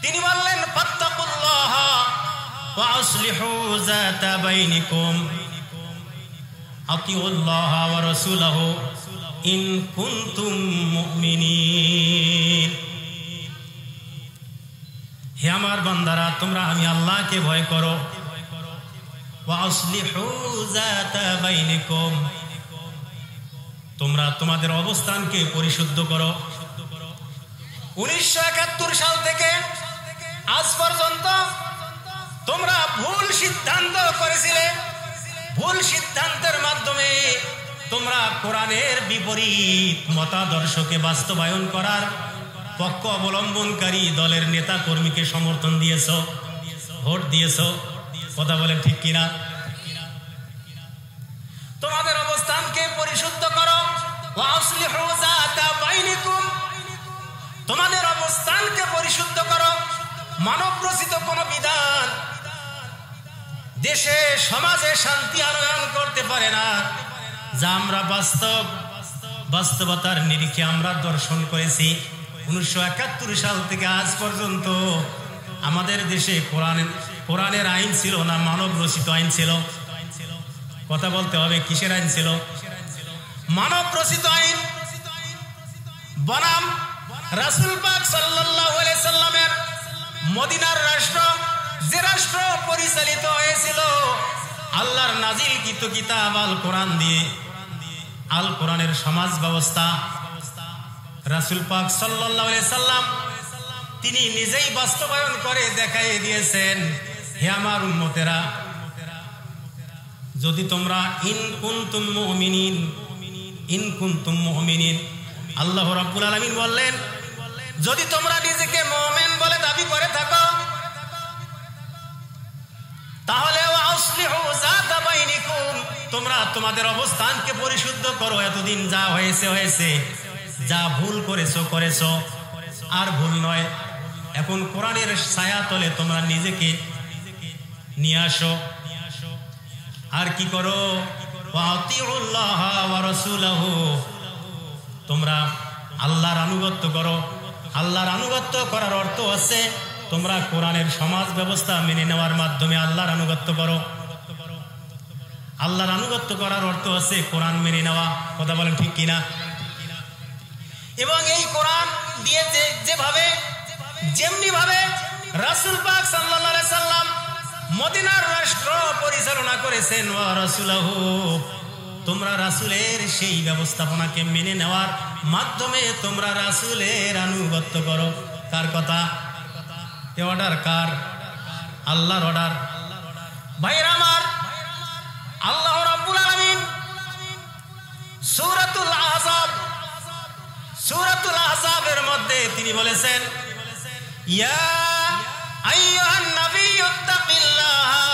তিনি বললেন ফাত্তাকুল্লাহ ওয়া আসলিহু যাতা বাইনিকুম আতিউল্লাহ ওয়া রাসূলাহু ইন কুনতুম মুমিনিন। হে আমার বান্দারা, তোমরা আমি আল্লাহকে ভয় করো। ওয়া আসলিহু যাতা বাইনিকুম, তোমরা তোমাদের অবস্থানকে পরিশুদ্ধ করো। 1971 সাল থেকে আজ পর্যন্ত তোমরা ভুল সিদ্ধান্ত করেছিলে। ভুল সিদ্ধান্তের মাধ্যমে তোমরা কোরআনের বিপরীত মতাদর্শকে বাস্তবায়ন করার পক্ষ অবলম্বনকারী দলের নেতা কর্মীকে সমর্থন দিয়েছ, ভোট দিয়েছ। কথা বলেন ঠিক কিনা? তোমাদের অবস্থানকে পরিশুদ্ধ করো। ওয়া আসলিহু যাতা বাইনিকুম, তোমাদের অবস্থানকে পরিশুদ্ধ করো। মানব রচিত কোন বিধান দেশে সমাজে শান্তি আনয়ন করতে পারে না, যা আমরা বাস্তবতার নিরিখে আমরা দর্শন করেছি। 1971 সাল থেকে আজ পর্যন্ত আমাদের দেশে কোরআনের আইন ছিল না মানব রচিত আইন ছিল? কথা বলতে হবে, কিসের আইন ছিল? মানব রচিত আইন বনাম রাসূল পাক সাল্লাল্লাহু আলাইহি সাল্লামের মদিনার রাষ্ট্র, যে রাষ্ট্র পরিচালিত হয়েছিল আল্লাহর নাজিলকৃত কিতাব আল কোরআন দিয়ে। আল কোরআনের সমাজ ব্যবস্থা রাসূল পাক সাল্লাল্লাহু আলাইহি সাল্লাম তিনি নিজেই বাস্তবায়ন করে দেখাই দিয়েছেন। হে আমার উম্মতেরা, যদি তোমরা ইন কুনতুম মুমিনিন, আল্লাহ রাব্বুল আলামিন বললেন, যদি তোমরা নিজেকে মুমিন বলে দাবি করে থাকো, তাহলে ওয়া আসলিহু যাতা বাইনিকুম, তোমরা তোমাদের অবস্থানকে পরিশুদ্ধ করো। এতদিন যা হয়েছে হয়েছে, যা ভুল করেছো আর ভুল নয়। এখন কোরআনের ছায়া তলে তোমরা নিজেকে নিয়ে আসো। আর কি করো? ওয়া আতিউল্লাহ ওয়া রাসূলাহু, তোমরা আল্লাহর আনুগত্য করো। আল্লাহর আনুগত্য করার অর্থ হচ্ছে তোমরা কোরআনের সমাজ ব্যবস্থা মেনে নেওয়ার মাধ্যমে আল্লাহর আনুগত্য করো। আল্লাহর আনুগত্য করার অর্থ হচ্ছে কোরআন মেনে নেওয়া। কথা বলেন ঠিক কিনা? এবং এই কোরআন দিয়ে যেমনি ভাবে রাসূল পাক সাল্লাল্লাহু আলাইহি সাল্লাম মদিনার রাষ্ট্র পরিচালনা করেছেন, ওয়া রাসূলুহু, তোমরা রাসূলের সেই ব্যবস্থাপনাকে মেনে নেওয়ার মাধ্যমে তোমরা রাসূলের আনুগত্য করো। কার কথা? এ অর্ডার কার? আল্লাহর অর্ডার। ভাইরা আমার, আল্লাহ রাব্বুল আলামিন সূরাতুল আহজাবের মধ্যে তিনি বলেছেন, ইয়া আইয়ুহান নাবিয়্যুত্তাকিল্লাহা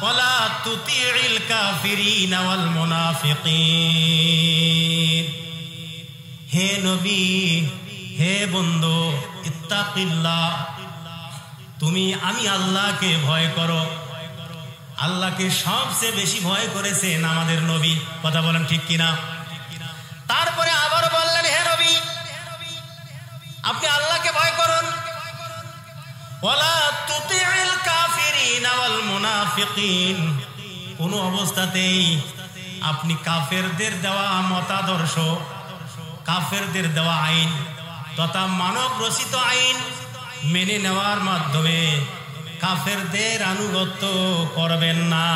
ওয়া লা তুতি'ইল কাফিরিনা ওয়াল মুনাফিকিন। হে নবী, হে বন্ধু, ইত্তাকিল্লাহ, আমি আল্লাহকে ভয় করো। আল্লাহকে সবচেয়ে বেশি ভয় করেছেন আমাদের নবী। কথা বলেন ঠিক কিনা? তারপরে আবার বললেন, হে নবী, আপনি আল্লাহকে ভয় করুন। ওয়ালা তুতি'ইল কাফিরিনা ওয়াল মুনাফিকিন, কোন অবস্থাতেই আপনি কাফেরদের দেওয়া মতাদর্শ, কাফেরদের দেওয়া আইন তথা মানব রচিত আইন মেনে নেওয়ার মাধ্যমে কাফেরদের আনুগত্য করবেন না।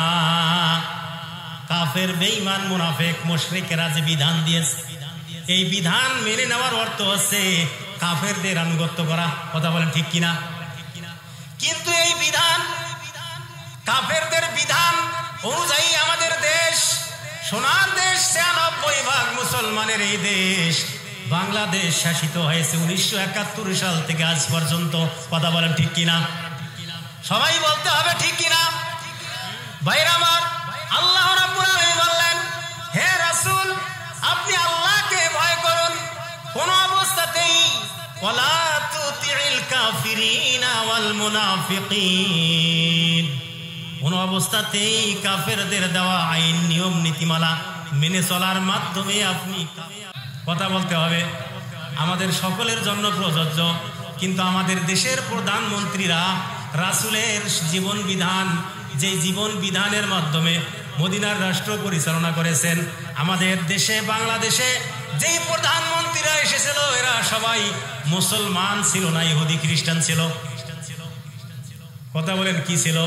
কাফের, বেঈমান, মুনাফিক, মুশরিকেরা যে বিধান দিয়েছে, এই বিধান মেনে নেওয়ার অর্থ হচ্ছে কাফেরদের আনুগত্য করা। কথা বলেন ঠিক কিনা? কিন্তু এই বিধান, কাফেরদের বিধান অনুযায়ী আমাদের দেশ, সোনার দেশ, 96% মুসলমানের এই দেশ বাংলাদেশ শাসিত হয়েছে 1971 সাল থেকে আজ পর্যন্ত। কথা বলেন ঠিক কিনা? সবাই বলতে হবে ঠিক কিনা? ভাইরা আমার, আল্লাহ রাব্বুল আলামিন বললেন, হে রাসূল, আপনি আল্লাহকে ভয় করুন। কোন অবস্থাতেই ওয়ালা তুতি'ইল কাফিরিনা ওয়াল মুনাফিকিন, কোন অবস্থাতেই কাফেরদের দেওয়া আইন, নিয়ম, নীতিমালা মেনে চলার মাধ্যমে আপনি। কথা বলতে হবে, আমাদের সকলের জন্য প্রযোজ্য। কিন্তু আমাদের দেশের প্রধানমন্ত্রীরা রাসূলের জীবন বিধান, যে জীবন বিধানের মাধ্যমে মদিনার রাষ্ট্র পরিচালনা করেছেন, আমাদের দেশে বাংলাদেশে যেই প্রধানমন্ত্রীরা এসেছিল এরা সবাই মুসলমান ছিল না, ইহুদি খ্রিস্টান ছিল। কথা বলেন কি ছিল?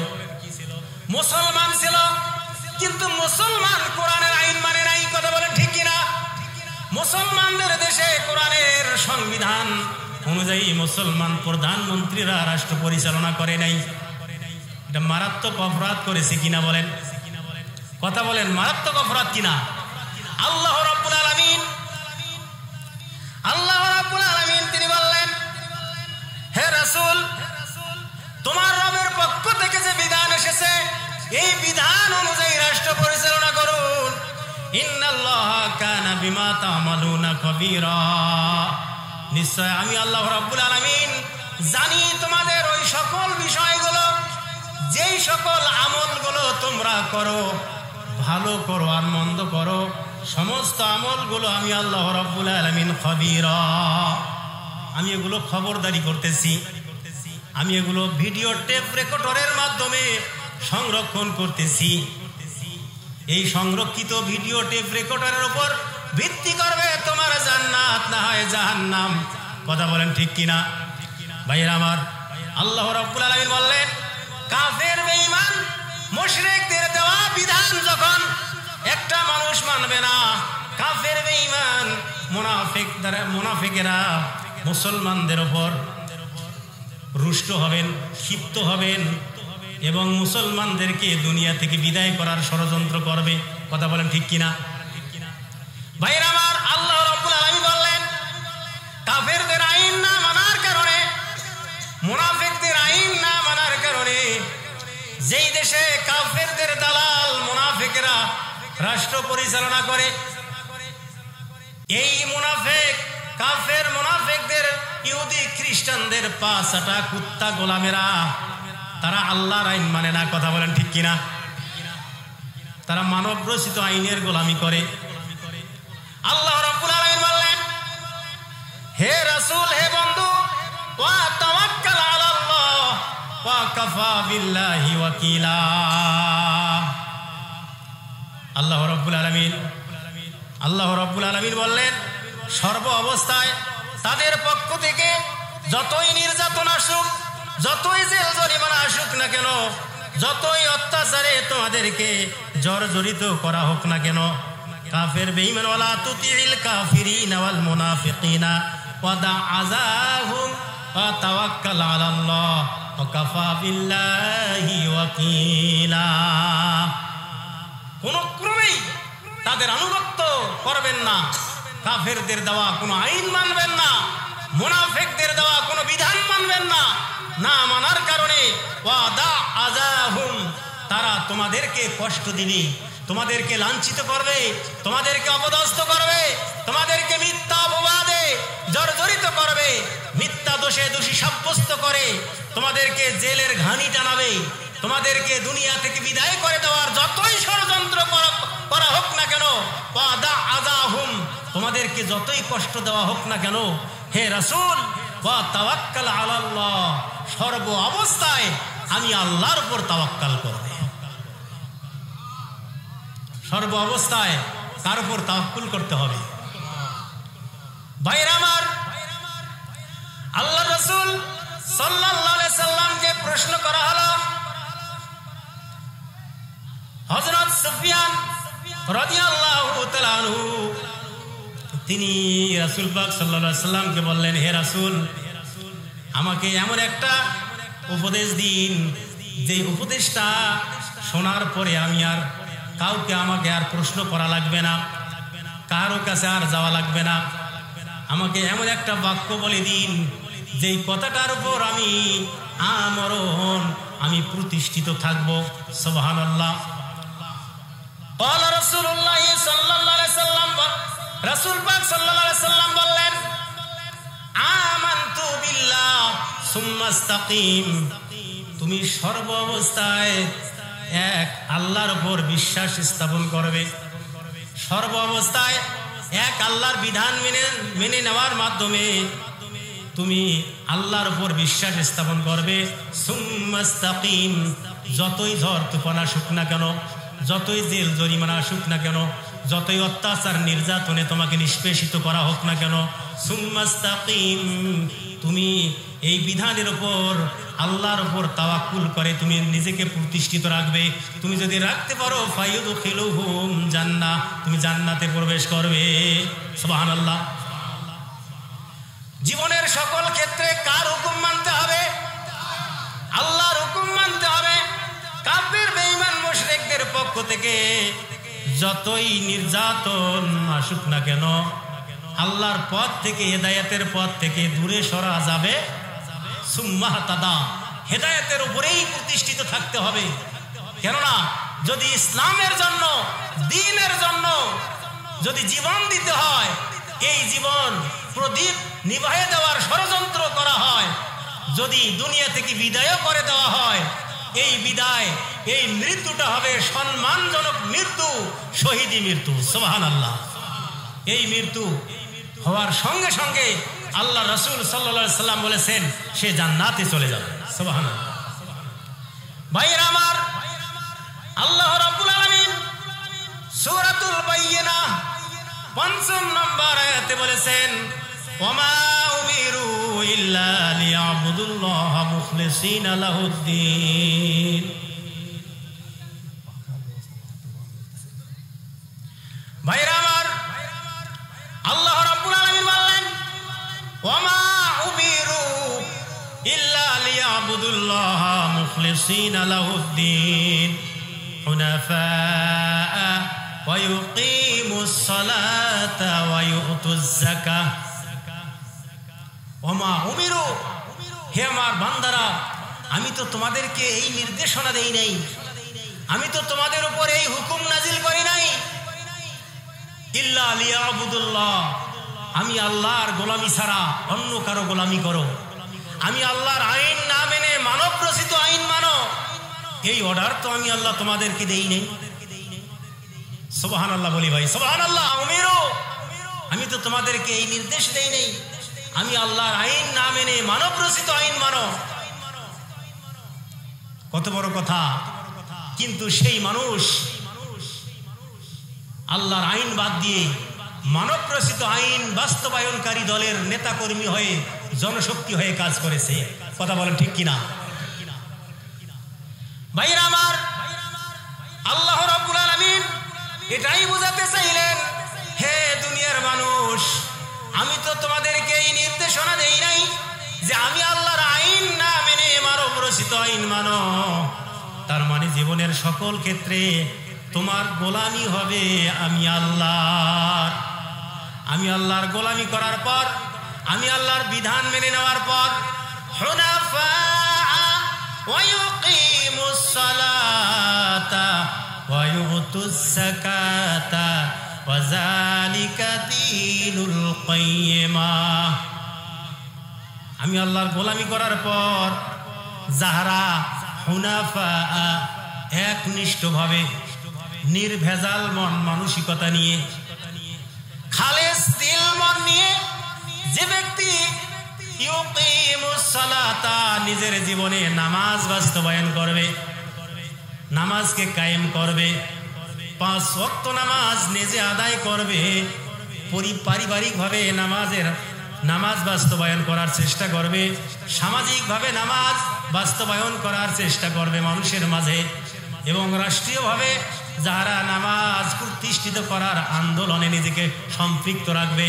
মুসলমান ছিল, কিন্তু মুসলমান কোরআনের আইন মানে নাই। কথা বলেন ঠিক কিনা? মুসলমানদের দেশে কোরআনের সংবিধান অনুযায়ী মুসলমান প্রধানমন্ত্রীরা রাষ্ট্র পরিচালনা করে নাই। এটা মারাত্মক অপরাধ করেছে কিনা বলেন? কথা বলেন, মারাত্মক অপরাধ কিনা? আল্লাহ রাব্বুল আলামিন তিনি বললেন, হে রাসূল, তোমার রবের পক্ষ থেকে যে বিধান এসেছে এই বিধান অনুযায়ী রাষ্ট্র পরিচালনা করুন। ইন্নাল্লাহা কানা বিমা তা'মালুনা খাবীরা। নিশ্চয় আমি আল্লাহ রাব্বুল আলামিন জানি তোমাদের ওই সকল বিষয়গুলো, যেই সকল আমলগুলো তোমরা করো, ভালো করো আর মন্দ করো, সমস্ত আমলগুলো আমি আল্লাহ রাব্বুল আলামিন খাবীরা, আমি এগুলো খবরদারি করতেছি। আমি এগুলো ভিডিও টেপ রেকর্ডারের মাধ্যমে সংরক্ষণ করতেছি। এই সংরক্ষিত ভিডিও টেপ রেকর্ডারের উপর ভিত্তি করবে তোমার জান্নাত না হয় জাহান্নাম। কথা বলেন ঠিক কিনা? ভাইরা আমার, আল্লাহ রাব্বুল আলামিন বললেন, কাফের বেঈমান মুশরিকদের দেওয়া বিধান যখন একটা মানুষ মানবে না, কাফের বেঈমান মুনাফিকেরা মুসলমানদের উপর রুষ্ট হবেন, ক্ষিপ্ত হবেন এবং মুসলমানদেরকে দুনিয়া থেকে বিদায় করার ষড়যন্ত্র করবে। কথা বলেন ঠিক কিনা? ভাইরা আমার, আল্লাহ রাব্বুল আলামিন বললেন, কাফেরদের আইন না মানার কারণে, মুনাফিকদের আইন না মানার কারণে যেই দেশে কাফেরদের দালাল মুনাফিকরা রাষ্ট্র পরিচালনা করে, এই মুনাফিক কাফের মুনাফিকদের ইহুদি খ্রিস্টানদের পাঁচটা কুত্তা গোলামেরা, তারা আল্লাহর আইন মানে না। কথা বলেন ঠিক কিনা? তারা মানব রচিত আইনের গোলামি করে। আল্লাহ রাব্বুল আলামিন বললেন, হে রাসূল, হে বন্ধু, ওয়া তাওয়াক্কাল আলাল্লাহ ওয়া কাফা বিল্লাহি ওয়াকিলা। আল্লাহ রাব্বুল আলামিন বললেন, সর্ব অবস্থায় তাদের পক্ষ থেকে যতই নির্যাতন আসুক, যতই জেল জরিমানা আসুক না কেন, যতই অত্যাচারে তোমাদেরকে জর্জরিত করা হোক না কেন, কাফের বেঈমান ওয়ালা তুতিল কাফিরিনা ওয়াল মুনাফিকিনা ওয়াদা আযাহুম ওয়া তাওয়াক্কাল আলাল্লাহ ওয়া কাফা বিল্লাহি ওয়াকিলা। কোন ক্রমেই তাদের আনুগত্য করবেন না, কাফেরদের দেওয়া কোনো আইন মানবেন না, মুনাফিকদের দেওয়া কোনো বিধান মানবেন না। না মানার কারণে ওয়াদা আযাহুম, তারা তোমাদেরকে কষ্ট দিবে, তোমাদেরকে লাঞ্ছিত করবে, তোমাদেরকে অপদস্থ করবে, তোমাদেরকে মিথ্যা অপবাদে জর্জরিত করবে, মিথ্যা দোষে দোষী সাব্যস্ত করে তোমাদেরকে জেলের ঘানি টানাবে, তোমাদেরকে দুনিয়া থেকে বিদায় করে দেওয়ার যতই ষড়যন্ত্র করা হোক না কেন, ওয়াদা আযাহুম, তোমাদেরকে যতই কষ্ট দেওয়া হোক না কেন, হে রাসূল, ওয়া তাওয়াক্কাল আলাল্লাহ, সর্ব অবস্থায় আমি আল্লাহর উপর তাওয়াক্কাল করব। সর্ব অবস্থায় কার উপর তাওয়াক্কুল করতে হবে? ভাইরা আমার, আল্লাহ রাসূল সাল্লাল্লাহু আলাইহি সাল্লামকে প্রশ্ন করা হলো, হযরত সুফিয়ান রাদিয়াল্লাহু তাআলা আনহু তিনি রাসূল পাক সাল্লাল্লাহু আলাইহি সাল্লামকে বললেন, হে রাসূল, আমাকে এমন একটা উপদেশ দিন যে উপদেশটা শোনার পরে আমি আর কাউকে আমাকে আর প্রশ্ন করা লাগবে না, কারো কাছে আর যাওয়া লাগবে না। আমাকে এমন একটা বাক্য বলে দিন যেই কথাটার উপর আমি আমরণ আমি প্রতিষ্ঠিত থাকব। সুবহানাল্লাহ। قال رسول الله صلى الله عليه وسلم, রাসূল পাক সাল্লাল্লাহু আলাইহি সাল্লাম বললেন, আমানতু বিল্লাহ সুম্মা ইসতাকিম, তুমি সর্ব অবস্থায় এক আল্লাহর উপর বিশ্বাস স্থাপন করবে, সর্ব অবস্থায় এক আল্লাহর বিধান মেনে নেওয়ার মাধ্যমে তুমি আল্লাহর উপর বিশ্বাস স্থাপন করবে। সুম্মাস্তাকিম, যতই ঝড় তুফান আসুক না কেন, যতই জেল জরিমানা আসুক না কেন, যতই অত্যাচার নির্যাতনে তোমাকে নিষ্পেষিত করা হোক না কেন, সুম্মাস্তাকিম, তুমি এই বিধানের উপর আল্লাহর উপর তাওয়াক্কুল করে তুমি নিজেকে প্রতিষ্ঠিত রাখবে। তুমি যদি রাখতে পারো ফায়ুদখিলুহুম জান্নাহ, তুমি জান্নাতে প্রবেশ করবে। সুবহানাল্লাহ। জীবনের সকল ক্ষেত্রে কার হুকুম মানতে হবে? আল্লাহর হুকুম মানতে হবে। কাফির বেঈমান মুশরিকদের পক্ষ থেকে যতই নির্যাতন আসুক না কেন, আল্লাহর পথ থেকে, হেদায়েতের পথ থেকে দূরে সরা যাবে। সুম্মা তাদা, হেদায়েতের উপরেই প্রতিষ্ঠিত থাকতে হবে। কেননা যদি ইসলামের জন্য, দ্বীনের জন্য যদি জীবন দিতে হয়, এই জীবন প্রদীপ নিভায়ে দেওয়ার ষড়যন্ত্র করা হয়, যদি দুনিয়া থেকে বিদায় করে দেওয়া হয়, এই বিদায়, এই মৃত্যুটা হবে সম্মানজনক মৃত্যু, শহীদি মৃত্যু। সুবহানাল্লাহ। এই মৃত্যু হওয়ার সঙ্গে সঙ্গে আল্লাহ রাসূল সাল্লাল্লাহু আলাইহি সাল্লাম বলেছেন সে জান্নাতে চলে যাবে। সুবহানাল্লাহ। ভাইরা আমার, আল্লাহ রাব্বুল আলামিন সূরাতুল বাইয়িনাহ ৫ম নম্বর আয়াতে বলেছেন, ওমা উমিরু ইল্লা লিয়াবুদুল্লাহ মুখলিসিনা লাহুদ্দিন। ভাইরা আমার, আল্লাহ রাব্বুল আলামিন বললেন, ওমা উমিরু ইল্লা লিয়াবুদুল্লাহ মুখলিসিনা লাহুদ্দিন হুনাফা ওয়া ইউকিমুস সালাতা ওয়া ইউতুজ যাকাহ। ওমা উমিরু, হে আমার বান্দারা, আমি তো তোমাদেরকে এই নির্দেশনা দেই নাই, আমি তো তোমাদের উপর এই হুকুম নাজিল করি নাই, ইল্লা লিয়াবুদুল্লাহ, আমি আল্লাহর গোলামি ছাড়া অন্য কারো গোলামি করো, আমি আল্লাহর আইন না মেনে মানব রচিত আইন মানো, এই অর্ডার তো আমি আল্লাহ তোমাদেরকে দেই নাই। সুবহানাল্লাহ বলি ভাই, সুবহানাল্লাহ। উমিরু, আমি তো তোমাদেরকে এই নির্দেশ দেই নাই, আমি আল্লাহর আইন না মেনে মানব রচিত আইন মানো। কত বড় কথা। কিন্তু সেই মানুষ আল্লাহর আইন বাদ দিয়ে মানব রচিত আইন বাস্তবায়নকারী দলের নেতা কর্মী হয়ে, জনশক্তি হয়ে কাজ করেছে। কথা বলেন ঠিক কিনা? ভাইরা আমার, আল্লাহ রাব্বুল আলামিন এটাই বোঝাতে চাইলেন, হে দুনিয়ার মানুষ, আমি তো তোমাদেরকে এই নির্দেশনা দেই নাই যে আমি আল্লাহর আইন না মেনে মানব রচিত আইন মানো। তার মানে জীবনের সকল ক্ষেত্রে তোমার গোলামি হবে আমি আল্লাহর। আমি আল্লাহর গোলামি করার পর, আমি আল্লাহর বিধান মেনে নেওয়ার পর, হুনাফা ওয়া ইউকিমুস সালাতা ওয়া ইউতুজ যাকাতা ওয়া যালিকা দীনুল কাইয়্যিমা। আমি আল্লাহর গোলামি করার পর যাহারা হুনাফা, একনিষ্ঠভাবে নির্ভেজাল মন মানসিকতা নিয়ে, খালেস দিল মন নিয়ে যে ব্যক্তি ইউকিমুস সালাতা, নিজের জীবনে নামাজ বাস্তবায়ন করবে, নামাজকে কায়েম করবে, 5 ওয়াক্ত নামাজ নিজে আদায় করবে, পারিবারিকভাবে নামাজ বাস্তবায়ন করার চেষ্টা করবে, সামাজিকভাবে নামাজ বাস্তবায়ন করার চেষ্টা করবে মানুষের মাঝে, এবং রাষ্ট্রীয়ভাবে যারা নামাজ প্রতিষ্ঠিত করার আন্দোলনে নিজেকে সম্পৃক্ত রাখবে।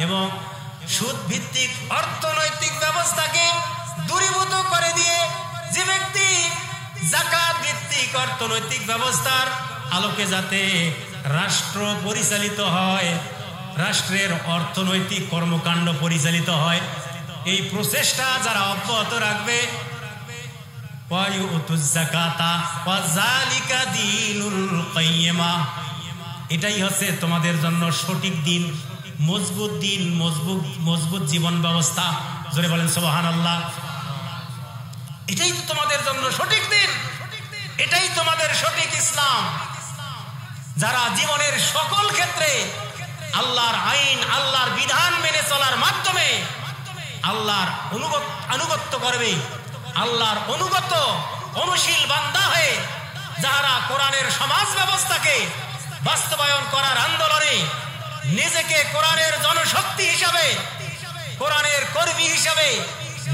এবং সুদ ভিত্তিক অর্থনৈতিক ব্যবস্থাকে দূরীভূত করে দিয়ে যে ব্যক্তি যাকাত ভিত্তিক অর্থনৈতিক ব্যবস্থার আলোকে যাতে রাষ্ট্র পরিচালিত হয়, রাষ্ট্রের অর্থনৈতিক কর্মকাণ্ড পরিচালিত হয়, এই প্রচেষ্টা যারা অব্যাহত রাখবে, এটাই হচ্ছে তোমাদের জন্য সঠিক দিন, মজবুত জীবন ব্যবস্থা। জোরে বলেন সুবহানাল্লাহ। এটাই তো তোমাদের জন্য সঠিক দিন, এটাই তোমাদের সঠিক ইসলাম। যারা জীবনের সকল ক্ষেত্রে আল্লাহর আইন, আল্লাহর বিধান মেনে চলার মাধ্যমে আল্লাহর আনুগত্য করবে, আল্লাহর অনুগত অনুশীল বান্দা হয়ে যারা কোরআনের সমাজ ব্যবস্থাকে বাস্তবায়ন করার আন্দোলনে নিজেকে কোরআনের জনশক্তি হিসাবে, কোরআনের কর্মী হিসাবে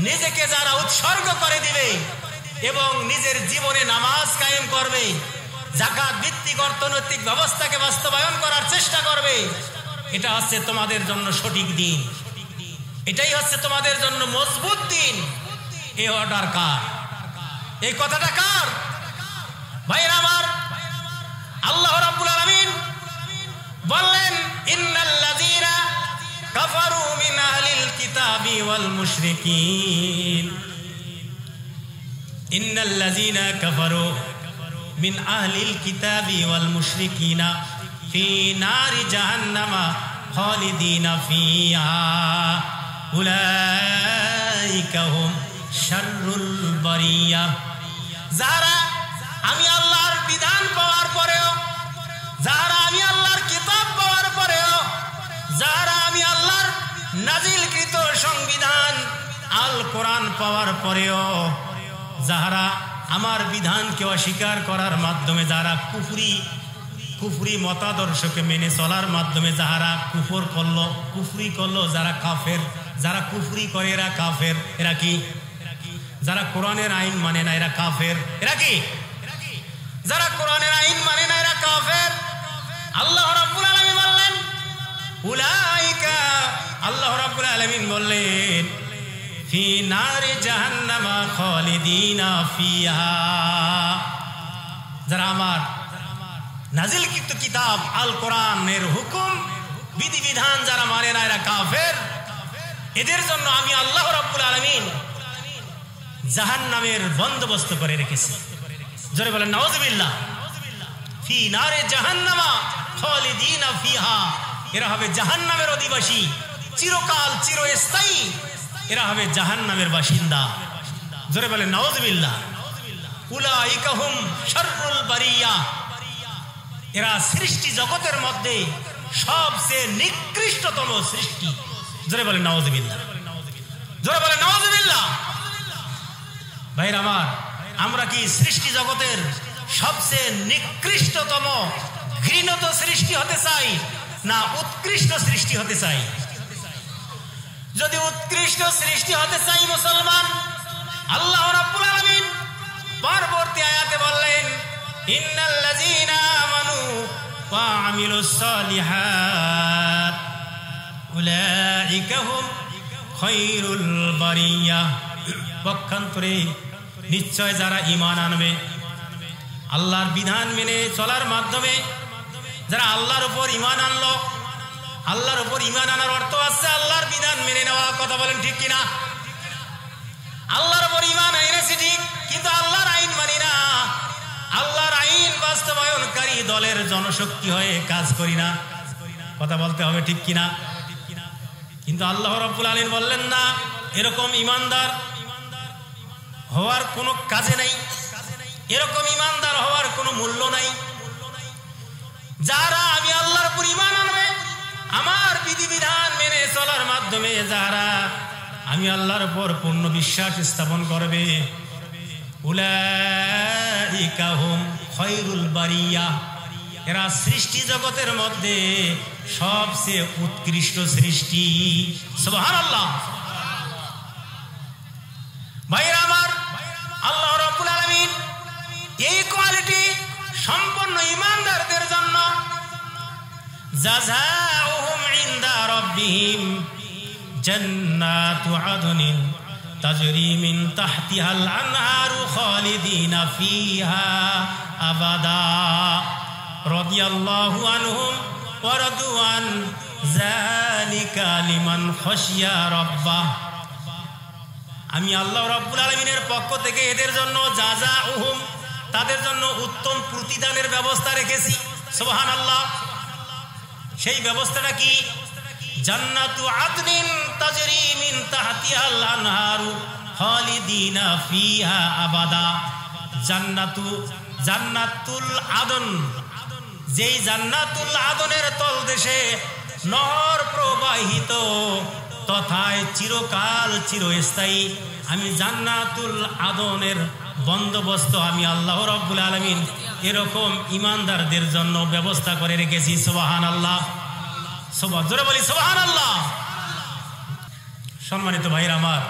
নিজেকে যারা উৎসর্গ করে দিবে এবং নিজের জীবনে নামাজ কায়েম করবে, যাকাত ভিত্তিক অর্থনৈতিক ব্যবস্থাকে বাস্তবায়ন করার চেষ্টা করবে, এটা হচ্ছে তোমাদের জন্য সঠিক দিন, এটাই হচ্ছে তোমাদের জন্য মজবুত দিন। এই অর্ডার কার? এই কথাটা কার? ভাইরা আমার, আল্লাহ রাব্বুল আলামিন বললেন, ইন্নাল্লাযীনা কাফারু মিন আহলিল কিতাবি ওয়াল মুশরিকিন, ইন্নাল্লাযীনা কাফারু মিন আহলিল কিতাবি ওয়াল মুশরিকিনা ফি নারি জাহান্নামা খালিদিনা ফিহা উলাইকা হুম শাররুল বারিয়া। যারা আমি আল্লাহর বিধান পাওয়ার পরেও, যারা আমি আল্লাহর কিতাব পাওয়ার পরেও, যারা আমি আল্লাহর নাজিলকৃত সংবিধান আল কোরআন পাওয়ার পরেও যারা আমার বিধানকে অস্বীকার করার মাধ্যমে যারা কুফরি মতাদর্শকে মেনে চলার মাধ্যমে যারা কুফরি করলো, যারা কাফের, যারা কুফরি করে এরা কাফের। এরা কি? যারা কোরআনের আইন মানে না এরা কাফের। এরা কি? যারা কোরআনের আইন মানে না এরা কাফের। আল্লাহ রাব্বুল আলামিন বললেন উলাইকা, আল্লাহ রাব্বুল আলামিন বললেন ফি নারি জাহান্নামা খালিদিনা ফিহা, যারা আমার নাজিলকৃত কিতাব আল কোরআনের হুকুম বিধিবিধান যারা মানে না এরা কাফের। এদের জন্য আমি আল্লাহ রাব্বুল আলামিন জাহান্নামের বন্দোবস্ত করে রেখেছি। জোরে বলেন নাউযুবিল্লাহ। ফি নারে জাহান্নামা খালিদিনা ফিহা, এরা হবে জাহান্নামের অধিবাসী, চিরকাল চিরস্থায়ী এরা হবে জাহান্নামের বাসিন্দা। জোরে বলেন নাউযুবিল্লাহ। উলাইকা হুম শাররুল বারিয়া, এরা সৃষ্টি জগতের মধ্যে সবচেয়ে নিকৃষ্টতম সৃষ্টি। জোরে বলেন নাউযুবিল্লাহ। জোরে বলেন নাউযুবিল্লাহ। ভাইরা আমার, আমরা কি সৃষ্টি জগতের সবচেয়ে নিকৃষ্টতম ঘৃণিত সৃষ্টি হতে চাই না উৎকৃষ্ট সৃষ্টি হতে চাই? যদি উৎকৃষ্ট সৃষ্টি হতে চাই মুসলমান, আল্লাহ রাব্বুল আলামিন পরবর্তী আয়াতে বললেন ইন্নাল্লাযীনা আমানু ওয়া আমিলুস সালিহাত উলাইকা হুম খায়রুল বারিয়া। পক্ষান্তরে নিশ্চয় যারা ঈমান আনবে, আল্লাহর বিধান মেনে চলার মাধ্যমে যারা আল্লাহর উপর ঈমান আনলো, আল্লাহর উপর ঈমান আনার অর্থ আছে আল্লাহর বিধান মেনে নেওয়া। কথা বলেন ঠিক কিনা? আল্লাহর উপর ঈমান এনেছি ঠিক, কিন্তু আল্লাহর আইন মানি না, আল্লাহর আইন বাস্তবায়নকারী দলের জনশক্তি হয়ে কাজ করি না। কথা বলতে হবে ঠিক কিনা? কিন্তু আল্লাহ রাব্বুল আলামিন বললেন না, এরকম ঈমানদার হওয়ার কোনো কাজে নাই, এরকম ঈমানদার হওয়ার কোনো মূল্য নাই। যারা আমি আল্লাহর উপর ঈমান আনবে, আমার বিধিবিধান মেনে চলার মাধ্যমে যারা আমি আল্লাহর উপর পূর্ণ বিশ্বাস স্থাপন করবে, উলাইকা হুম খায়রুল বারিয়া, এরা সৃষ্টি জগতের মধ্যে সবচেয়ে উৎকৃষ্ট সৃষ্টি। সুবহানাল্লাহ। ভাইরা আমার, আল্লাহ রাব্বুল আলামিন এই কোয়ালিটি সম্পন্ন ঈমানদারদের জন্য জাযাউহুম ইনদা রাব্বিহিম জান্নাতু আদনিন তাজরি মিন তাহতিহাল আনহারু খালিদিনা ফিহা আবাদা রাদিয়াল্লাহু আনহুম ওয়া রাদু আন যালিকা লিমান খাশিয়া রাব্বাহ। আমি আল্লাহ রাব্বুল আলামিনের পক্ষ থেকে এদের জন্য জাযাউহুম, তাদের জন্য উত্তম প্রতিদানের ব্যবস্থা রেখেছি। সুবহানাল্লাহ। সেই ব্যবস্থাটা কি? জান্নাতু আদনিন তাজরি মিন তাহতিহাল আনহারু খালিদিনা ফিহা আবাদা। জান্নাতুল আদন, যেই জান্নাতুল আদনের তলদেশে নহর প্রবাহিত, তথায় চিরকাল চিরস্থায়ী আমি জান্নাতুল আদনের বন্দোবস্ত আমি আল্লাহ রাব্বুল আলামিন এরকম ইমানদারদের জন্য ব্যবস্থা করে রেখেছি। সুবহানাল্লাহ, জোরে বলি সুবহানাল্লাহ। সম্মানিত ভাইরা আমার,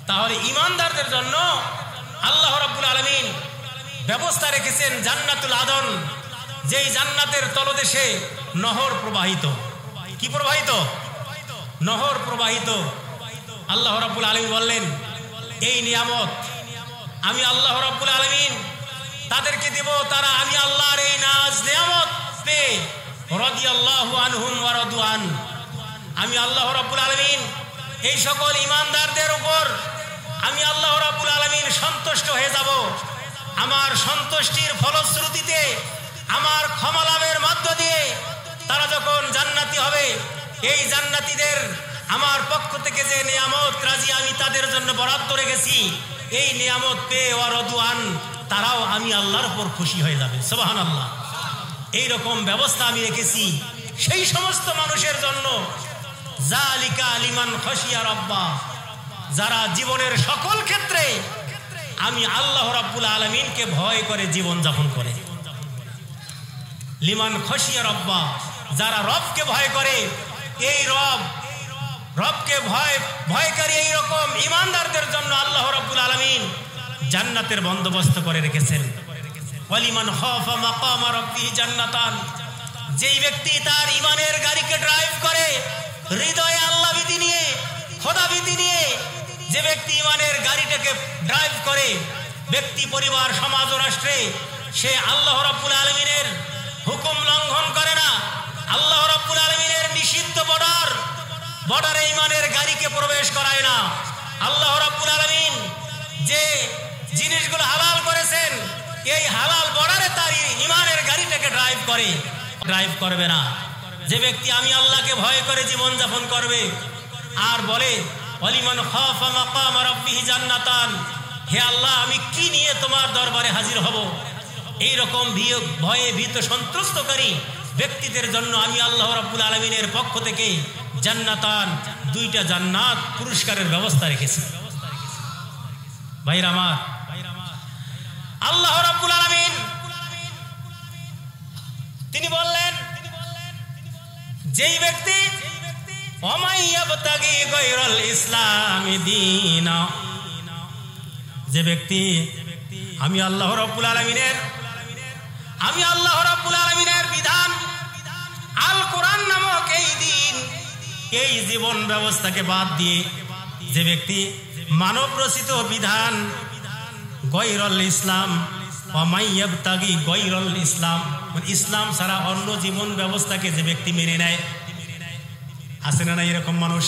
তাহলে ইমানদারদের জন্য আল্লাহ রাব্বুল আলামিন ব্যবস্থা রেখেছেন জান্নাতুল আদন, যেই জান্নাতের তলদেশে নহর প্রবাহিত। কি প্রবাহিত? নহর প্রবাহিত। আল্লাহ রাব্বুল আলামিন বললেন, এই নিয়ামত আমি আল্লাহ রাব্বুল আলামিন তাদেরকে দেব, তারা আমি আল্লাহর এই নাজ নিয়ামত পেয়ে রাদিয়াল্লাহু আনহুম ওয়া রাদু আন। আমি আল্লাহ রাব্বুল আলামিন এই সকল ইমানদারদের উপর আমি আল্লাহ রাব্বুল আলামিন সন্তুষ্ট হয়ে যাব। আমার সন্তুষ্টির ফলশ্রুতিতে আমার ক্ষমা লাভের মধ্য দিয়ে তারা যখন জান্নাতি হবে, এই জান্নাতীদের আমার পক্ষ থেকে যে নিয়ামত রাজি আমি তাদের জন্য বরাদ্দ রেখেছি, এই নিয়ামত পেয়ে ওয়ারদুয়ান তারাও আমি আল্লাহর উপর খুশি হয়ে যাবে। সুবহানাল্লাহ। এইরকম ব্যবস্থা আমি রেখেছি সেই সমস্ত মানুষের জন্য, যালিকা লিমান খাশিয়া রাব্বা, যারা জীবনের সকল ক্ষেত্রে আমি আল্লাহ রাব্বুল আলামিনকে ভয় করে জীবন যাপন করে। লিমান খাশিয়া রাব্বা, যারা রবকে ভয় করে, এই রবকে ভয়কারী এইরকম ইমানদারদের জন্য আল্লাহ রাব্বুল আলামিন জান্নাতের বন্দোবস্ত করে রেখেছেন। ওয়ালিমান খাফা মাকামা রাব্বিহি জান্নাতান, যেই ব্যক্তি তার ইমানের গাড়িকে ড্রাইভ করে হৃদয়ে আল্লাহ ভীতি নিয়ে, খোদা ভীতি নিয়ে, যে ব্যক্তি ইমানের গাড়িটাকে ড্রাইভ করে ব্যক্তি, পরিবার, সমাজ ও রাষ্ট্রে, সে আল্লাহ রাব্বুল আলামিনের হুকুম লঙ্ঘন করে না, আল্লাহ রাব্বুল আলামিনের নিষিদ্ধ বর্ডারে ইমানের গাড়িকে প্রবেশ করায় না। আল্লাহ রাব্বুল আলামিন যে জিনিসগুলো হালাল করেছেন, এই হালাল বর্ডারে তার ইমানের গাড়িটাকে ড্রাইভ করবে না। যে ব্যক্তি আমি আল্লাহকে ভয় করে জীবন যাপন করবে আর বলে ওয়ালিমান খাফা মাকামা রাব্বিহি জান্নাতান, হে আল্লাহ আমি কি নিয়ে তোমার দরবারে হাজির হব, এইরকম ভয়ে ভীত সন্ত্রস্তকারী ব্যক্তিদের জন্য আমি আল্লাহ রাব্বুল আলামিনের পক্ষ থেকে জান্নাতান, দুইটা জান্নাত পুরস্কারের ব্যবস্থা রেখেছি। ভাইরা আমার, আল্লাহ রাব্বুল আলামিন তিনি বললেন, যেই ব্যক্তি ওমাইয়াবতাগি গায়রাল ইসলামি দীনা, যে ব্যক্তি আমি আল্লাহ রাব্বুল আলামিনের বিধান আল কোরআন নামক এই দিন, এই জীবন ব্যবস্থাকে বাদ দিয়ে যে ব্যক্তি মানব রচিত বিধান গায়রাল ইসলাম, ওমাইয়াবতাগি গায়রাল ইসলাম, মানে ইসলাম ছাড়া অন্য জীবন ব্যবস্থাকে যে ব্যক্তি মেনে নেয়, আছে না এরকম মানুষ?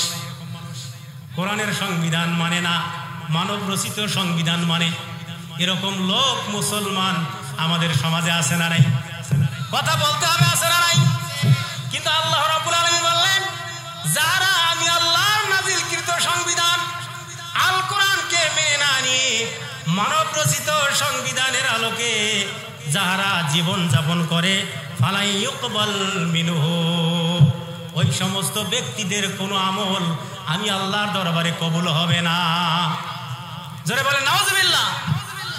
কোরআনের সংবিধান মানে না, মানব রচিত সংবিধান মানে, এরকম লোক মুসলমান আমাদের সমাজে আছে না নাই? কথা বলতে হবে, আছে না নাই? কিন্তু আল্লাহ রাব্বুল আলামিন বললেন, যারা আমি আল্লাহর নাজিলকৃত সংবিধান আল কোরআনকে মেনে না নিয়ে মানব রচিত সংবিধানের আলোকে যারা জীবন যাপন করে, ফালাই ইউকবাল মিনহু, ওই সমস্ত ব্যক্তিদের কোনো আমল আমি আল্লাহর দরবারে কবুল হবে না। জোরে বলেন নাউযুবিল্লাহ।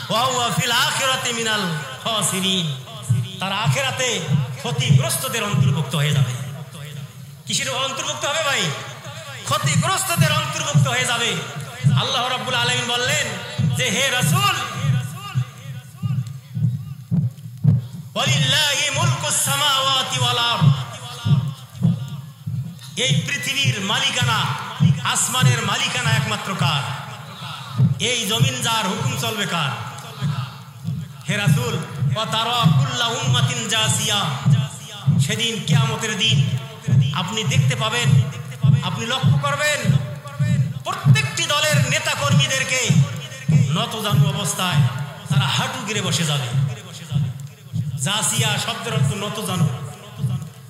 ওয়া হুয়া ফিল আখিরাতি মিনাল খাসিরিন, তারা আখিরাতে ক্ষতিগ্রস্তদের অন্তর্ভুক্ত হয়ে যাবে। কিসের অন্তর্ভুক্ত হবে ভাই? ক্ষতিগ্রস্তদের অন্তর্ভুক্ত হয়ে যাবে। আল্লাহ রাব্বুল আলামিন বললেন যে হে রাসূল, ওয়ালিল্লাহি মুলকুস সামাওয়াতি ওয়াল আরদ, এই পৃথিবীর মালিকানা, আসমানের মালিকানা একমাত্র কার? এই জমিন যার, হুকুম চলবে কার? হে রাসূল, ওয়া তারা কুল্লা উম্মাতিন জাসিয়া, সেদিন কিয়ামতের দিন আপনি দেখতে পাবেন, আপনি লক্ষ্য করবেন প্রত্যেকটি দলের নেতা কর্মীদেরকে নতজানু অবস্থায় তারা হাঁটু গেড়ে বসে যাবে। জাসিয়া শব্দের অর্থ নতজানু,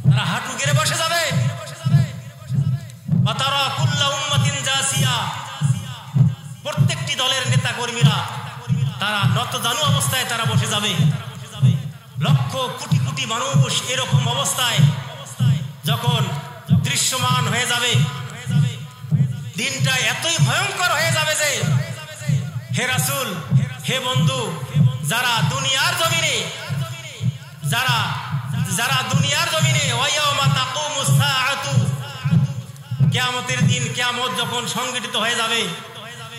তারা হাঁটু গেড়ে বসে যাবে। তারা কুল্লা উম্মাতিন জাসিয়া, প্রত্যেকটি দলের নেতা কর্মীরা তারা নতজানু অবস্থায় তারা বসে যাবে। লক্ষ কোটি কোটি কোটি মানুষ এরকম অবস্থায় যখন দৃশ্যমান হয়ে যাবে, দিনটা এতই ভয়ঙ্কর হয়ে যাবে যে হে রাসূল, হে বন্ধু, যারা দুনিয়ার জমিনে ওয়ায়াউমা তাকুমুস সাআতু, কিয়ামতের দিন, কিয়ামত যখন সংগঠিত হয়ে যাবে,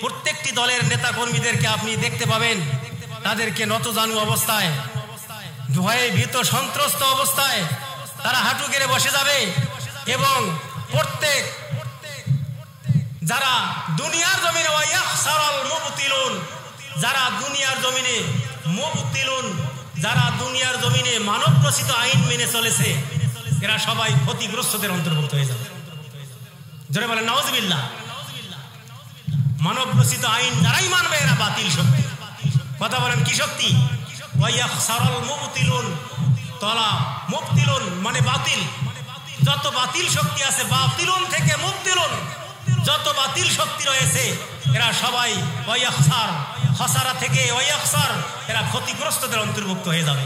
প্রত্যেকটি দলের নেতা কর্মীদেরকে আপনি দেখতে পাবেন তাদেরকে নতজানু অবস্থায়, ভয়ে ভীত সন্ত্রস্ত অবস্থায় তারা হাঁটু গেড়ে বসে যাবে। এবং প্রত্যেক যারা দুনিয়ার জমিনে ওয়ায়াখসারাল মুবতিলুন, যারা দুনিয়ার জমিনে মুবতিলুন, যারা দুনিয়ার জমিনে মানব রচিত আইন মেনে চলেছে, এরা সবাই ক্ষতিগ্রস্তদের অন্তর্ভুক্ত হয়ে যাবে। জোরে বলেন নাউজুবিল্লাহ। মানব রচিত আইন যারাই মানবে এরা বাতিল শক্তি। কথা বলেন কি শক্তি? ওয়ায়াখসারাল মুবতিলুন, তলা মুবতিলুন মানে বাতিল। যত বাতিল শক্তি আছে, বাতিলুন থেকে মুবতিলুন, যত বাতিল শক্তি রয়েছে এরা সবাই ওয়ায়াখসার, খসারা থেকে ওয়ায়াখসার, এরা ক্ষতিগ্রস্তদের অন্তর্ভুক্ত হয়ে যাবে।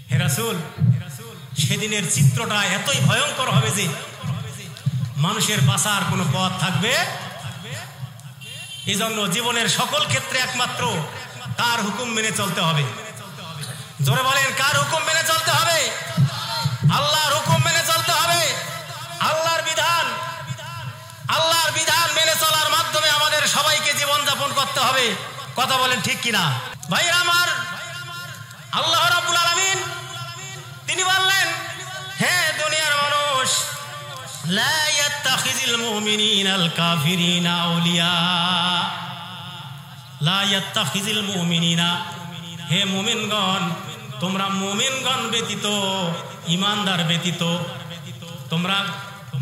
হে রাসূল, সেদিনের চিত্রটা এতই ভয়ঙ্কর হবে যে মানুষের বাঁচার কোনো পথ থাকবে। এই জন্য জীবনের সকল ক্ষেত্রে একমাত্র কার হুকুম মেনে চলতে হবে? জোরে বলেন, কার হুকুম মেনে চলতে হবে? আল্লাহর হুকুম মেনে চলতে হবে। আল্লাহর বিধান মেনে চলার মাধ্যমে আমাদের সবাইকে জীবন যাপন করতে হবে। কথা বলেন ঠিক কিনা? ভাইরা আমার, আল্লাহ রাব্বুল আলামিন তিনি বললেন, হে দুনিয়ার মানুষ, লা ইয়াত্তাখিযুল মুমিনুনাল কাফিরিনা আউলিয়া, লা ইয়াত্তাখিযুল মুমিনুনা, হে মুমিনগণ, তোমরা মুমিনগণ ব্যতীত, ঈমানদার ব্যতীত তোমরা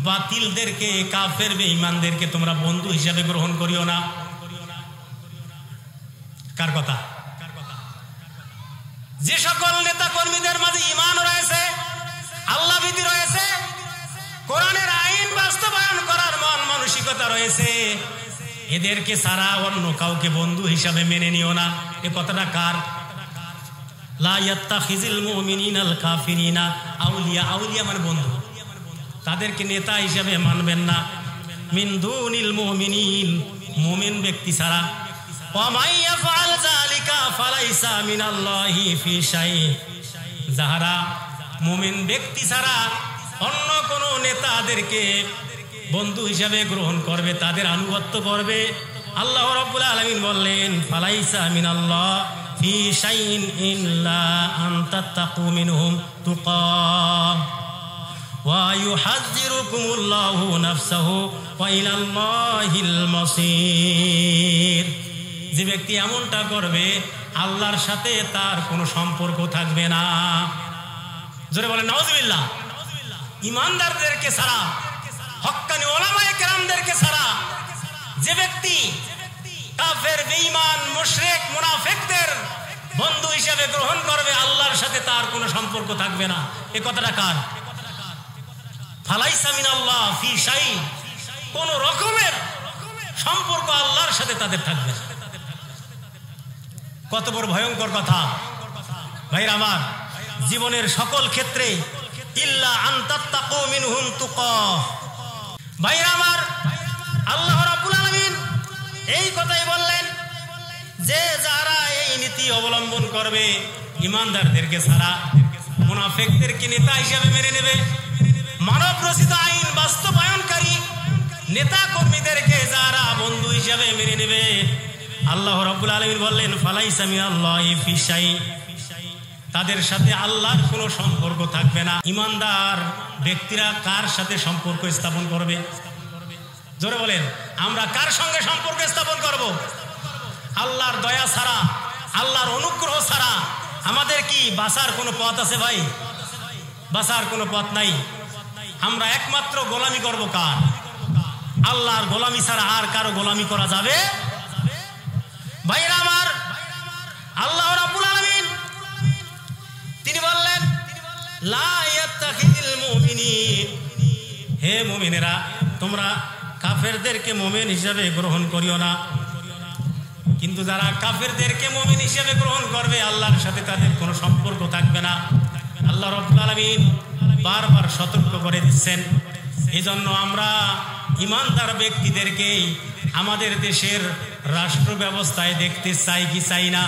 বাতিলদেরকে, কাফের বেঈমানদেরকে তোমরা বন্ধু হিসাবে গ্রহণ করিও না। কার কথা? যে সকল নেতা কর্মীদের মাঝে ঈমান রয়েছে, আল্লাহ ভীতি রয়েছে, কোরআনের আইন বাস্তবায়ন করার মন মানসিকতা রয়েছে, এদেরকে ছাড়া অন্য কাউকে বন্ধু হিসাবে মেনে নিও না। এ কথাটা কার? লা ইয়াত্তাখিযুল মুমিনুনাল কাফিরিনা আউলিয়া, আউলিয়া মানে বন্ধু, তাদেরকে নেতা হিসাবে মানবেন না। মিন দুনিল মুমিনিন, মুমিন ব্যক্তি ছাড়া। ওয়া মান ইয়াফআল যালিকা ফালাইসা মিনাল্লাহি ফি শাই, যারা মুমিন ব্যক্তি ছাড়া অন্য কোন নেতাদেরকে বন্ধু হিসাবে গ্রহণ করবে, তাদের আনুগত্য করবে, আল্লাহ রাব্বুল আলামিন বললেন, ফালাইসা মিনাল্লাহ ফি শাইইন ইল্লা আন তাত্তাকু মিনহুম তুকা ওয়া ইউহাযযিরুকুমুল্লাহু নাফসাহু ওয়া ইলাল্লাহিল মাসীর। যে ব্যক্তি এমনটা করবে, আল্লাহর সাথে তার কোনো সম্পর্ক থাকবে না। জোরে বলেন নাউজুবিল্লাহ। ঈমানদারদেরকে ছাড়া, হক্কানি উলামায়ে কেরামদেরকে ছাড়া যে ব্যক্তি কাফের, বেঈমান, মুশরিক, মুনাফিকদের বন্ধু হিসেবে গ্রহণ করবে, আল্লাহর সাথে তার কোনো সম্পর্ক থাকবে না। এই কথাটা কার? ফালাইসা মিনাল্লাহ ফি শাই, কোন রকমের সম্পর্ক আল্লাহর সাথে তাদের থাকবে না। কত বড় ভয়ঙ্কর কথা ভাইরা আমার। জীবনের সকল ক্ষেত্রে ইল্লা আন তাত্তাকু মিনহুম তুকা। ভাইরা আমার, আল্লাহ রাব্বুল আলামিন এই কথাই বললেন যে যারা এই নীতি অবলম্বন করবে, ঈমানদারদেরকে ছাড়া মুনাফিকদেরকে নেতা হিসেবে মেনে নেবে, মানব রচিত আইন বাস্তবায়নকারী নেতা কর্মীদেরকে যারা বন্ধু হিসেবে মেনে নেবে, আল্লাহ রাব্বুল আলামিন বললেন, ফালাইসা মিনাল্লাহি ফি শাই, তাদের সাথে আল্লাহর কোনো সম্পর্ক থাকবে না। ঈমানদার ব্যক্তিরা কার সাথে সম্পর্ক স্থাপন করবে? জোরে বলেন, আমরা কার সঙ্গে সম্পর্ক স্থাপন করব? আল্লাহর দয়া ছাড়া, আল্লাহর অনুগ্রহ ছাড়া আমাদের কি বাঁচার কোনো পথ আছে? ভাই, বাঁচার কোনো পথ নাই। আমরা একমাত্র গোলামি করব কার? আল্লাহর গোলামি ছাড়া আর কারো গোলামি করা যাবে? ভাইরা আমার, আল্লাহ রাব্বুল আলামিন তিনি বললেন, লা ইয়াত্তাখিযুল মুমিনিন, হে মুমিনেরা, তোমরা কাফেরদেরকে মুমিন হিসাবে গ্রহণ করিও না। কিন্তু যারা কাফেরদেরকে মুমিন হিসেবে গ্রহণ করবে আল্লাহর সাথে তাদের কোনো সম্পর্ক থাকবে না। আল্লাহ রাব্বুল আলামিন বারবার সতর্ক করে দিচ্ছেন। এজন্য আমরা ইমানদার ব্যক্তিদেরকে আমাদের দেশের রাষ্ট্র ব্যবস্থায় দেখতে চাই কি চাই না?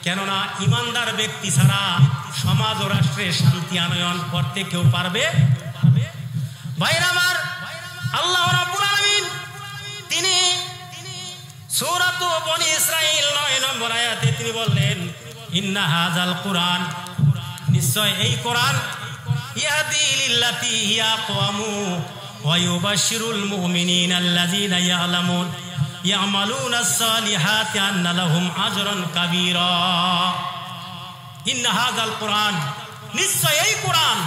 কেননা ইমানদার ব্যক্তি ছাড়া সমাজ ও রাষ্ট্রের শান্তি আনয়ন করতে কেউ পারবে? ভাইরা আমার, আল্লাহ রাব্বুল আলামিন তিনি সূরাত বনী ইসরাঈল 9 নম্বর আয়াতে তিনি বললেন, ইন্না হাযাল কুরআন, নিশ্চয় এই কোরআন, ইয়াহদি লিল্লাতী হিয়া আকওয়ামু ওয়া ইউবাশশিরুল মুমিনিনা আল্লাযীনা ইয়ালামুন ইয়ামালুনাস সালিহাতি আন্না লাহুম আজরান কাবীরা। ইন্না হাযাল কুরআন, নিশ্চয় এই কোরআন,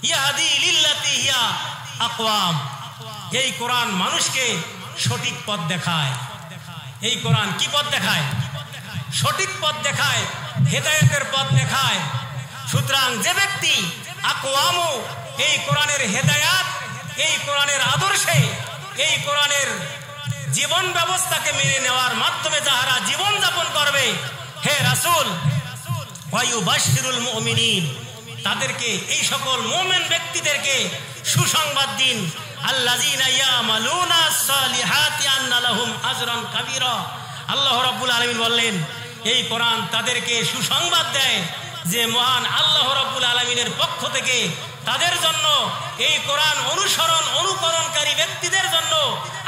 ইয়াহদি লিল্লাতী হিয়া আকওয়াম, এই কোরআন মানুষকে সঠিক পথ দেখায়। এই কোরআন কি পথ দেখায়? সঠিক পথ দেখায়, হেদায়েতের পথ দেখায়। সুতরাং যে ব্যক্তি আকওয়ামু, এই কোরআনের হেদায়াত, এই কোরআনের আদর্শে, এই কোরআনের জীবন ব্যবস্থাকে মেনে নেওয়ার মাধ্যমে যাহারা জীবন যাপন করবে, হে রাসূল, ওয়া ইউবাশশিরুল মুমিনিন, তাদেরকে, এই সকল মুমিন ব্যক্তিদেরকে সুসংবাদ দিন, আল্লাযীনা ইয়ামালুনাস সালিহাতি আন্না লাহুম আজরান কাবীরা। আল্লাহ রাব্বুল আলামিন বললেন, এই কোরআন তাদেরকে সুসংবাদ দেয় যে মহান আল্লাহ রাব্বুল আলামিনের পক্ষ থেকে তাদের জন্য, এই কোরআন অনুকরণকারী ব্যক্তিদের জন্য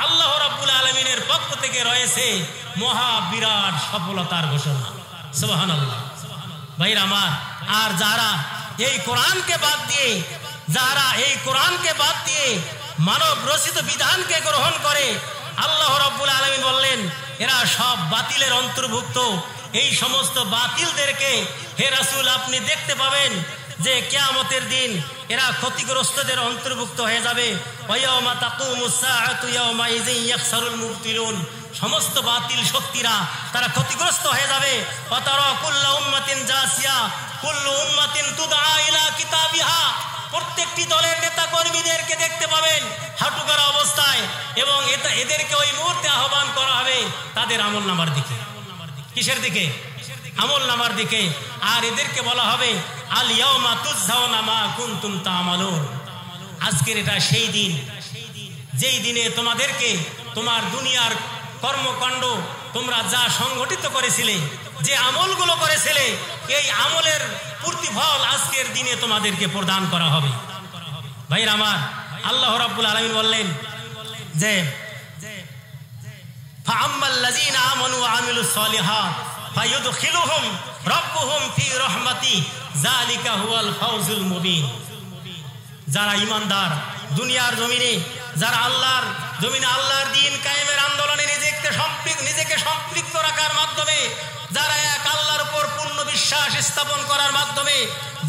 আল্লাহ রাব্বুল আলামিনের পক্ষ থেকে রয়েছে মহা বিরাট সফলতার ঘোষণা। সুবহানাল্লাহ। ভাইরা আমার, আর যারা এই কোরআনকে বাদ দিয়ে, যারা এই কোরআনকে বাদ দিয়ে মানব রচিত বিধানকে গ্রহণ করে, আল্লাহ রাব্বুল আলামিন বললেন এরা সব বাতিলের অন্তর্ভুক্ত। এই সমস্ত বাতিলদেরকে হে রাসূল আপনি দেখতে পাবেন যে কিয়ামতের দিন এরা ক্ষতিগ্রস্তদের অন্তর্ভুক্ত হয়ে যাবে। ওয়ায়াউমা তাকুমুস সাআতু ইয়াউমাইযিন ইয়াখসারুল মুবতিলুন, সমস্ত বাতিল শক্তিরা তারা ক্ষতিগ্রস্ত হয়ে যাবে। ওয়াতারা কুল্লু উম্মাতিন জাসিয়া কুল্লু উম্মাতিন তুদআ ইলা কিতাবিহা, প্রত্যেকটি দলের নেতা কর্মীদেরকে দেখতে পাবেন হাঁটু করা অবস্থায়, এবং এদেরকে ওই মুহূর্তে আহ্বান করা হবে তাদের আমলনামার দিকে। কিসের দিকে? আমলনামার দিকে। আর এদেরকে বলা হবে আল ইয়াউমা তুজজাউনা মা কুনতুম তা'মালুন, আজকের এটা সেই দিন যেই দিনে তোমাদেরকে তোমার দুনিয়ার কর্মকাণ্ড, তোমরা যা সংগঠিত করেছিলে, যে আমলগুলো করেছিলে, এই আমলের প্রতিফল আজকের দিনে তোমাদেরকে প্রদান করা হবে। ভাইরা আমার, আল্লাহ রাব্বুল আলামিন বললেন যে ফাআম্মাল্লাযীনা আমানু ওয়া আমিলুস সালিহাত ফায়ুদখিলুহুম রাব্বুহুম ফি রাহমাতি যালিকা হুয়াল ফাউজুল মুবিন। যারা ঈমানদার, দুনিয়ার জমিনে যারা আল্লাহর জমিনে আল্লাহর দ্বীন কায়েমের আন্দোলনে নিজেকে সম্পৃক্ত রাখার মাধ্যমে, যারা এক আল্লাহর উপর পূর্ণ বিশ্বাস স্থাপন করার মাধ্যমে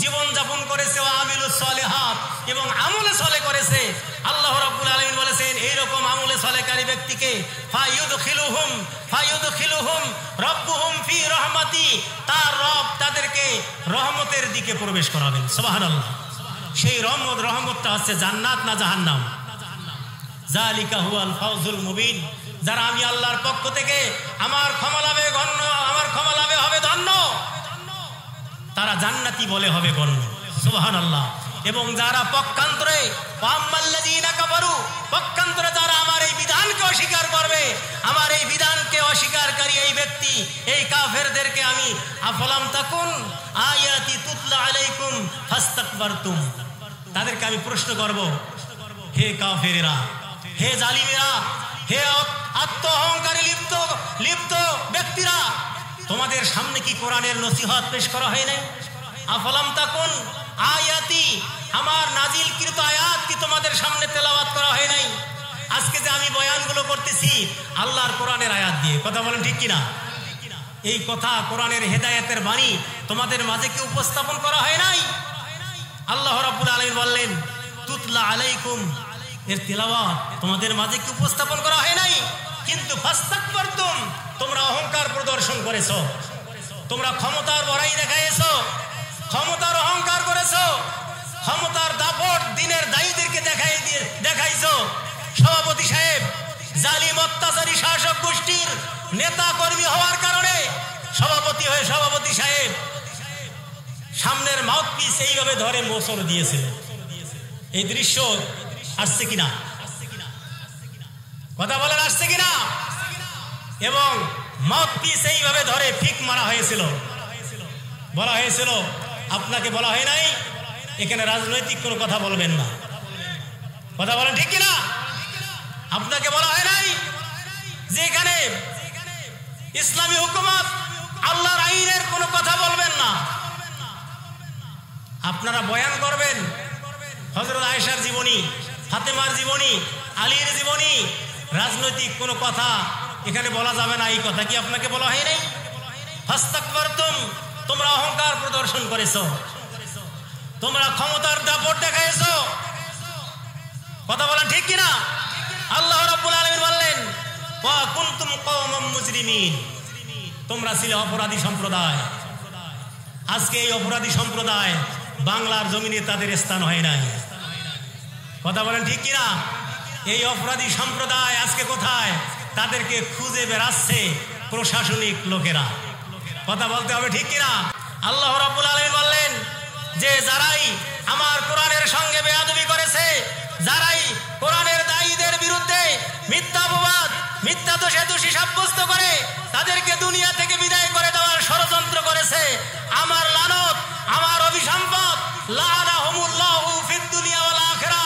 জীবন যাপন করেছে, ওয়া আমিলুস সালিহাত, এবং আমলে সলে করেছে, আল্লাহ রাব্বুল আলামিন বলেছেন এইরকম আমলে সলেকারী ব্যক্তিকে ফায়ুদখিলুহুম রাব্বুহুম ফি রাহমাতি, তার রব তাদেরকে রহমতের দিকে প্রবেশ করাবেন। সুবহানাল্লাহ। সেই রহমতটা হচ্ছে জান্নাত না জাহান্নাম? যালিকা হুয়াল ফাউজুল মুবিন। যারা আমি আল্লাহর পক্ষ থেকে আমার ক্ষমা লাভে হবে ধন্য, তারা জান্নাতি বলে হবে গণ্য। সুবহানাল্লাহ। এবং যারা পক্ষান্তরে, ওয়াম্মাল্লাযীনা কাফারু, পক্ষান্তরে যারা আমার এই বিধানকে অস্বীকার করবে, আমার এই বিধানকে অস্বীকারকারী এই ব্যক্তি, এই কাফেরদেরকে আমি আফলাম তাকুন আয়াতি তুতলা আলাইকুম ফাস্তাকবারতুম, তাদেরকে আমি প্রশ্ন করব, হে কাফেরেরা, হে জালিমেরা, হে আত্ম অহংকারে লিপ্ত ব্যক্তিরা, তোমাদের সামনে কি কোরআনের নসিহত পেশ করা হয় নাই? আফলাম তাকুন আয়াতি, আমার নাজিলকৃত আয়াত কি তোমাদের সামনে তেলাওয়াত করা হয় নাই? আজকে যে আমি বয়ানগুলো করতেছি আল্লাহর কোরআনের আয়াত দিয়ে, কথা বলেন ঠিক কিনা? এই কথা কোরআনের হেদায়েতের বাণী তোমাদের মাঝে কি উপস্থাপন করা হয় নাই? আল্লাহ রাব্বুল আলামিন বললেন তুতলা আলাইকুম, এর তেলাওয়াত তোমাদের মাঝে কি উপস্থাপন করা হয় নাই? কিন্তু ফাস্তাকবারতুম, তোমরা অহংকার প্রদর্শন করেছো, তোমরা ক্ষমতার বড়াই দেখাইছো, ক্ষমতার অহংকার করেছো, ক্ষমতার দাপট দিনের দায়ীদেরকে দেখাইছো। সভাপতি সাহেব জালিম অত্যাচারী শাসক গোষ্ঠীর নেতা কর্মী হওয়ার কারণে সভাপতি হয়ে সভাপতি সাহেব সামনের মাউথপিস এইভাবে ধরে মোচড় দিয়েছে। এই দৃশ্য আসছে কিনা? কথা বলেন আসছে কিনা? এবং মাউথপিস এইভাবে ধরে ফিক মারা হয়েছিল। বলা হয়েছিল, আপনাকে বলা হয় নাই এখানে রাজনৈতিক কোনো কথা বলবেন না। কথা বলেন ঠিক কিনা? আপনাকে বলা হয় নাই যে এখানে ইসলামী হুকুমত আল্লাহর আইনের কোনো কথা বলবেন না। আপনারা বয়ান করবেন হযরত আয়েশার জীবনী, ফাতেমার জীবনী, আলীর জীবনী, রাজনৈতিক কোনো কথা এখানে বলা যাবে না। এই কথা কি আপনাকে বলা হয় নাই? ফাস্তাকবারতুম, তোমরা অহংকার প্রদর্শন করেছো, তোমরা ক্ষমতার দাপট দেখাইছো। কথা বলেন ঠিক কিনা? আল্লাহ রাব্বুল আলামিন বললেন, ওয়া কুনতুম কওমান মুজরিমিন, তোমরা ছিলে অপরাধী সম্প্রদায়। আজকে এই অপরাধী সম্প্রদায় বাংলার জমিনে তাদের স্থান হয় নাই। কথা বলেন ঠিক কিনা? এই অপরাধী সম্প্রদায় আজকে কোথায়? তাদেরকে খুঁজে বেড়াচ্ছে প্রশাসনিক লোকেরা। কথা বলতে হবে ঠিক কিনা? আল্লাহ রাব্বুল আলামিন বললেন যে যারাই আমার কোরআনের সঙ্গে বেয়াদবি করেছে, যারাই কোরআনের দায়ীদের বিরুদ্ধে মিথ্যা অপবাদ, মিথ্যা দোষে দোষী সাব্যস্ত করে তাদেরকে দুনিয়া থেকে বিদায় করে দেওয়ার ষড়যন্ত্র করেছে, আমার লানত, আমার অভিসম্পদ, লাআনাহুমুল্লাহু ফিদ দুনিয়া ওয়াল আখিরা,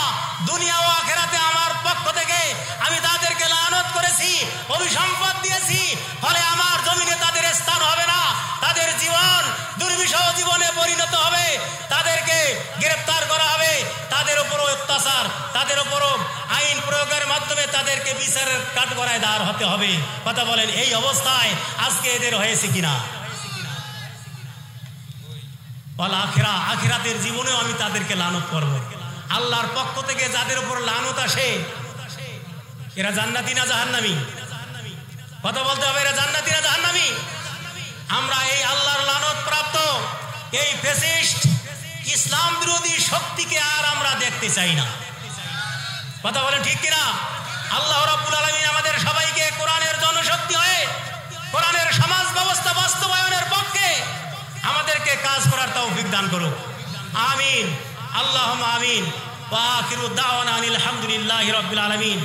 দুনিয়া ও আখিরাতে আমার পক্ষ থেকে আমি তাদেরকে লানত করেছি, অভিসম্পদ দিয়েছি। ফলে আমার জমিনে তাদের স্থান হবে না, তাদের জীবন দুর্বিষহ জীবনে পরিণত হবে, তাদেরকে গ্রেফতার করা হবে, তাদের উপরও অত্যাচার, তাদের উপরও আইন প্রয়োগের মাধ্যমে তাদেরকে বিচারের কাঠগড়ায় দাঁড় হতে হবে। কথা বলেন এই অবস্থায় আজকে এদের হয়েছে কিনা? আখিরা, আখিরাতের জীবনেও আমি তাদেরকে লানত করব। আল্লাহর পক্ষ থেকে যাদের উপর লানত আসে এরা জান্নাতি না জাহান্নামী? কথা বলতে হবে, এরা জান্নাতি না জাহান্নামী? আমরা এই আল্লাহর লানত প্রাপ্ত এই ফ্যাসিস্ট ইসলাম বিরোধী শক্তিকে আর আমরা দেখতে চাই না। কথা বলেন ঠিক কিনা? আল্লাহ রাব্বুল আলামিন আমাদের সবাইকে কোরআনের জনশক্তি হয়ে কোরআনের সমাজ ব্যবস্থা বাস্তবায়নের পক্ষে আমাদেরকে কাজ করার তৌফিক দান করুক। আমিন, আল্লাহুম্মা আমিন। ওয়া আখিরু দাওয়ানা আনিল হামদুলিল্লাহি রাব্বিল আলামিন।